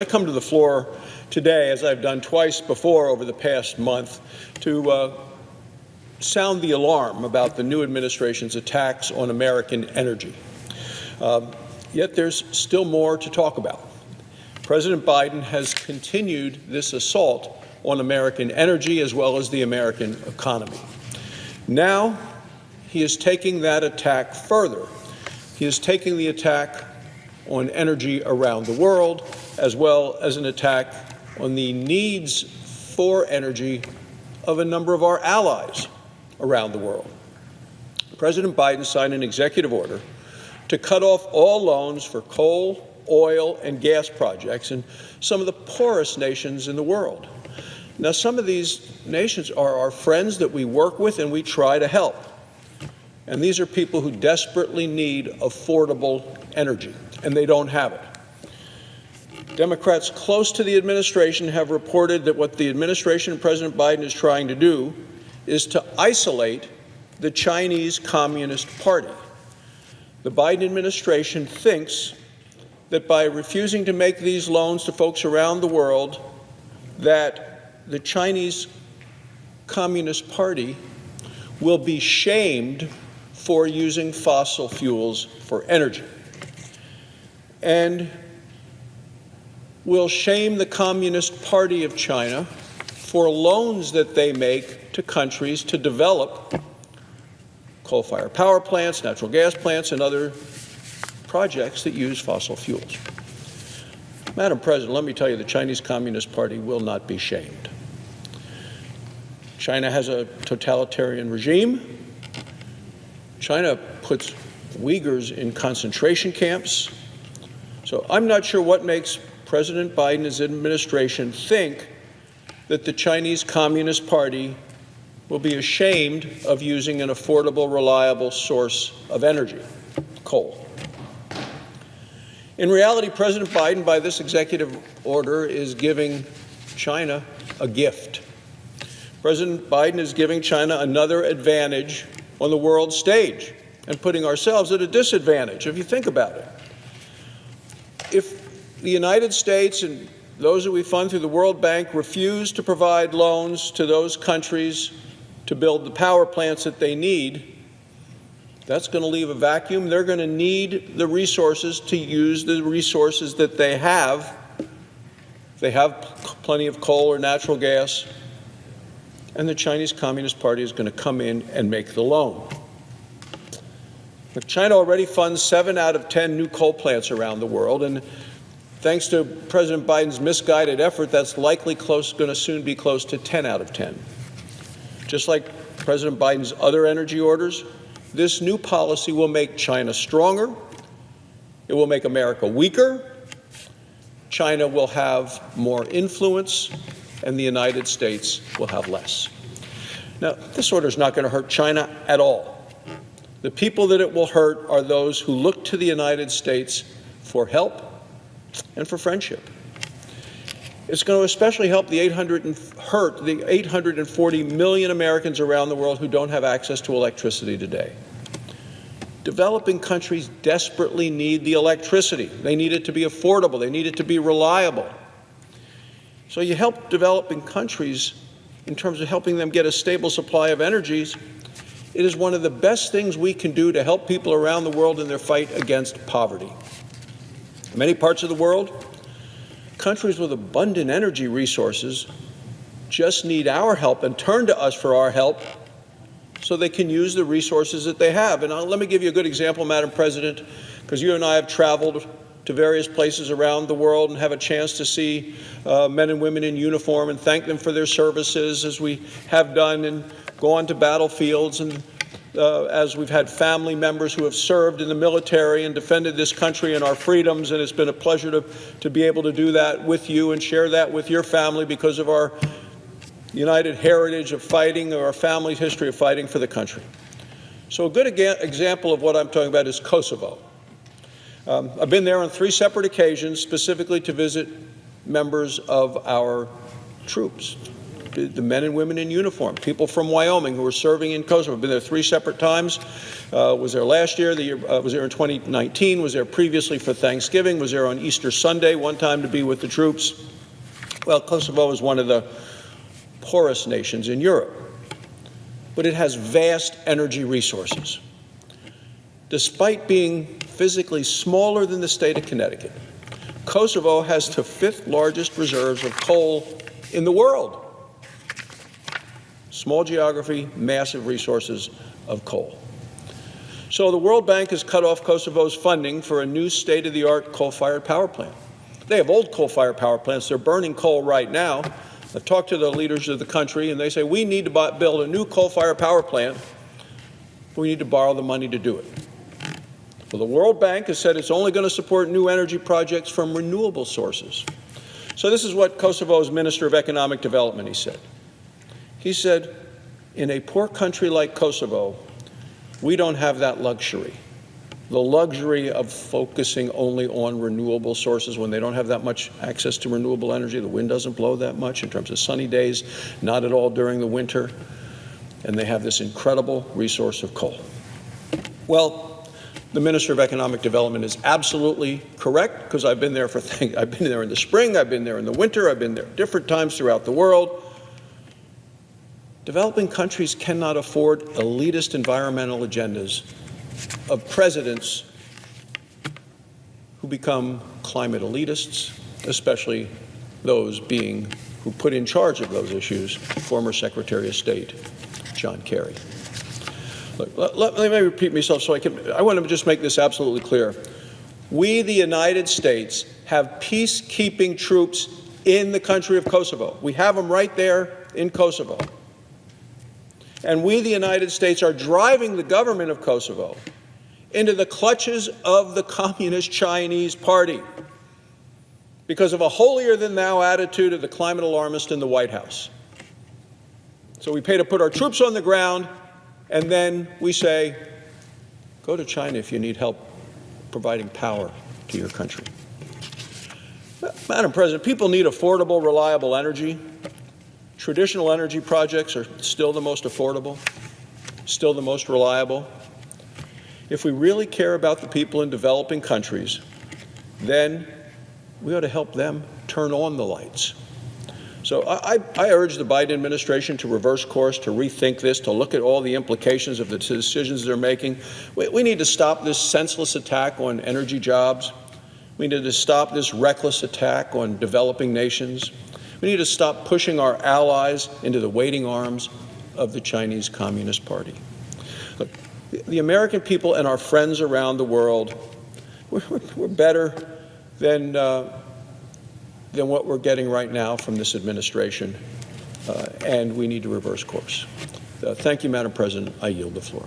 I come to the floor today, as I've done twice before over the past month, to sound the alarm about the new administration's attacks on American energy. Yet there's still more to talk about. President Biden has continued this assault on American energy as well as the American economy. Now he is taking that attack further. He is taking the attack on energy around the world, as well as an attack on the needs for energy of a number of our allies around the world. President Biden signed an executive order to cut off all loans for coal, oil, and gas projects in some of the poorest nations in the world. Now, some of these nations are our friends that we work with and we try to help. And these are people who desperately need affordable energy, and they don't have it. Democrats close to the administration have reported that what the administration and President Biden is trying to do is to isolate the Chinese Communist Party. The Biden administration thinks that by refusing to make these loans to folks around the world, that the Chinese Communist Party will be shamed for using fossil fuels for energy, and will shame the Communist Party of China for loans that they make to countries to develop coal-fired power plants, natural gas plants, and other projects that use fossil fuels. Madam President, let me tell you, the Chinese Communist Party will not be shamed. China has a totalitarian regime. China puts Uyghurs in concentration camps. So I'm not sure what makes President Biden and his administration think that the Chinese Communist Party will be ashamed of using an affordable, reliable source of energy, coal. In reality, President Biden, by this executive order, is giving China a gift. President Biden is giving China another advantage on the world stage and putting ourselves at a disadvantage, if you think about it. If the United States and those that we fund through the World Bank refuse to provide loans to those countries to build the power plants that they need, that's going to leave a vacuum. They're going to need the resources to use the resources that they have. They have plenty of coal or natural gas, and the Chinese Communist Party is going to come in and make the loan. But China already funds 7 out of 10 new coal plants around the world, and thanks to President Biden's misguided effort, that's likely going to soon be close to 10 out of 10. Just like President Biden's other energy orders, this new policy will make China stronger. It will make America weaker. China will have more influence, and the United States will have less. Now, this order is not going to hurt China at all. The people that it will hurt are those who look to the United States for help and for friendship. It's going to especially help the 840 million Americans around the world who don't have access to electricity today. Developing countries desperately need the electricity. They need it to be affordable. They need it to be reliable. So you help developing countries in terms of helping them get a stable supply of energies. It is one of the best things we can do to help people around the world in their fight against poverty. In many parts of the world, countries with abundant energy resources just need our help and turn to us for our help so they can use the resources that they have. And let me give you a good example, Madam President, because you and I have traveled to various places around the world and have a chance to see men and women in uniform and thank them for their services, as we have done, and gone to battlefields, and as we've had family members who have served in the military and defended this country and our freedoms. And it's been a pleasure to be able to do that with you and share that with your family because of our united heritage of fighting, or our family's history of fighting for the country. So a good example of what I'm talking about is Kosovo. I've been there on 3 separate occasions, specifically to visit members of our troops, the men and women in uniform, people from Wyoming who were serving in Kosovo. I've been there 3 separate times. Was there last year, was there in 2019, was there previously for Thanksgiving, was there on Easter Sunday, one time to be with the troops. Well, Kosovo is one of the poorest nations in Europe, but it has vast energy resources. Despite being physically smaller than the state of Connecticut, Kosovo has the 5th largest reserves of coal in the world. Small geography, massive resources of coal. So the World Bank has cut off Kosovo's funding for a new state-of-the-art coal-fired power plant. They have old coal-fired power plants. They're burning coal right now. I've talked to the leaders of the country, and they say, we need to build a new coal-fired power plant. We need to borrow the money to do it. Well, the World Bank has said it's only going to support new energy projects from renewable sources. So this is what Kosovo's Minister of Economic Development, he said. He said, in a poor country like Kosovo, we don't have that luxury. The luxury of focusing only on renewable sources when they don't have that much access to renewable energy. The wind doesn't blow that much in terms of sunny days, not at all during the winter. And they have this incredible resource of coal. Well, the Minister of Economic Development is absolutely correct, because I've been there I've been there in the spring, I've been there in the winter, I've been there different times throughout the world. Developing countries cannot afford elitist environmental agendas of presidents who become climate elitists, especially those who put in charge of those issues, former Secretary of State John Kerry. Look, let me repeat myself I want to just make this absolutely clear. We, the United States, have peacekeeping troops in the country of Kosovo. We have them right there in Kosovo. And we, the United States, are driving the government of Kosovo into the clutches of the Communist Chinese Party because of a holier-than-thou attitude of the climate alarmist in the White House. So we pay to put our troops on the ground, and then we say, go to China if you need help providing power to your country. Madam President, people need affordable, reliable energy. Traditional energy projects are still the most affordable, still the most reliable. If we really care about the people in developing countries, then we ought to help them turn on the lights. So I urge the Biden administration to reverse course, to rethink this, to look at all the implications of the decisions they're making. We need to stop this senseless attack on energy jobs. We need to stop this reckless attack on developing nations. We need to stop pushing our allies into the waiting arms of the Chinese Communist Party. Look, the American people and our friends around the world, we're better than what we're getting right now from this administration, and we need to reverse course. Thank you, Madam President. I yield the floor.